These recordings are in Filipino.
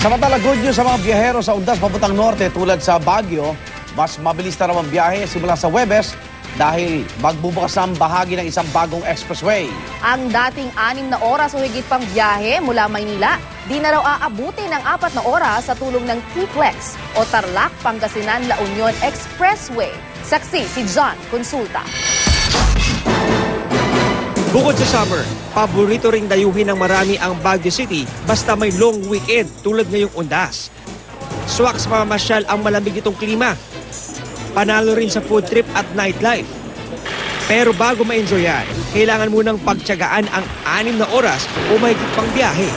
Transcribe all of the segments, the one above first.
Samantala, good news sa mga biyahero sa undas papuntang norte tulad sa Baguio. Mas mabilis na raw ang biyahe simula sa Huwebes dahil magbubukas ang bahagi ng isang bagong expressway. Ang dating 6 na oras o higit pang biyahe mula Maynila, di na raw aabuti ng 4 na oras sa tulong ng T-Flex o Tarlac Pangasinan La Union Expressway. Saksi si John Consulta. Bukod sa summer, paborito ring dayuhin ng marami ang Baguio City basta may long weekend tulad ngayong undas. Swak sa pamamasyal ang malamig itong klima. Panalo rin sa food trip at nightlife. Pero bago ma-enjoy yan, kailangan munang pagtiyagaan ang 6 na oras o mahigit pang biyahe.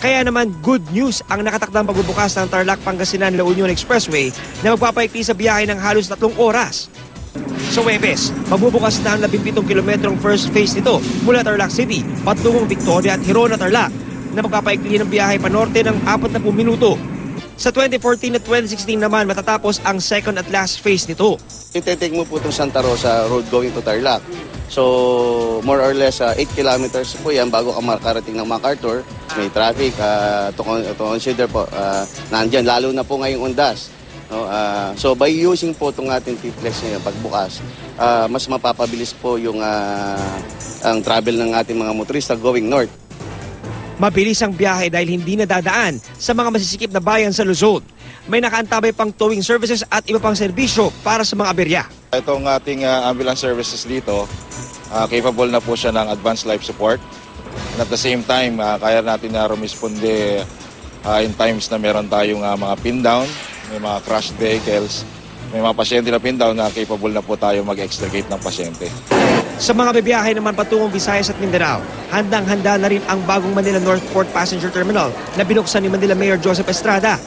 Kaya naman good news ang nakatakdang pagbubukas ng Tarlac Pangasinan La Union Expressway na magpapaikli sa biyahe ng halos 3 oras. Sa Huwebes, magbubukas na ang 17 kilometrong first phase nito mula Tarlac City patungong Victoria at Hirona, Tarlac na magpapaikli ng biyahe panorte ng 40 minuto. Sa 2014 at 2016 naman matatapos ang second at last phase nito. Ite-take mo po itong Santa Rosa road going to Tarlac. So more or less 8 kilometers po yan bago ka makarating ng MacArthur. May traffic to consider po nandyan lalo na po ngayong undas. No, so by using po itong ating T-Flex ngayon pagbukas, mas mapapabilis po yung ang travel ng ating mga motorista going north. Mabilis ang biyahe dahil hindi nadadaan sa mga masisikip na bayan sa Luzon. May nakaantabay pang towing services at iba pang serbisyo para sa mga aberya. Itong ating ambulance services dito, capable na po siya ng advanced life support. And at the same time, kaya natin na rumisponde in times na meron tayong mga pin down, may mga crushed vehicles, may mga pasyente na pin down na capable na po tayo mag-extricate ng pasyente. Sa mga bibiyahe naman patungong Visayas at Mindanao, handang-handa na rin ang bagong Manila North Port Passenger Terminal na binuksan ni Manila Mayor Joseph Estrada.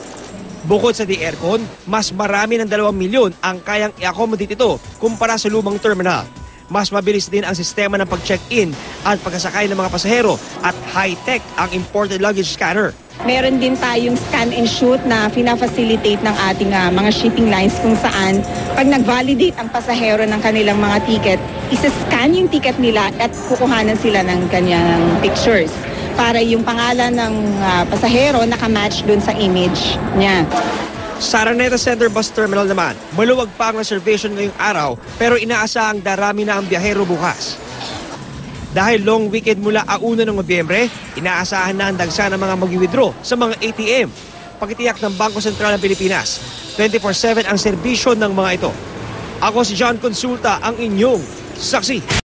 Bukod sa di-aircon, mas marami ng 2 milyon ang kayang i-accommodate ito kumpara sa lumang terminal. Mas mabilis din ang sistema ng pag-check-in at pagkasakay ng mga pasahero at high-tech ang imported luggage scanner. Meron din tayong scan and shoot na fina-facilitate ng ating mga shipping lines kung saan pag nag-validate ang pasahero ng kanilang mga ticket, isa-scan yung ticket nila at kukuhanan sila ng kanyang pictures para yung pangalan ng pasahero nakamatch dun sa image niya. Sa Araneta Center Bus Terminal naman, maluwag pa ang reservation ngayong araw pero inaasahang darami na ang biyahero bukas. Dahil long weekend mula 1 ng Nobyembre, inaasahan na ang dagsa ng mga mag-withdraw sa mga ATM. Pagtitiyak ng Bangko Sentral ng Pilipinas, 24/7 ang serbisyo ng mga ito. Ako si John Consulta, ang inyong saksi.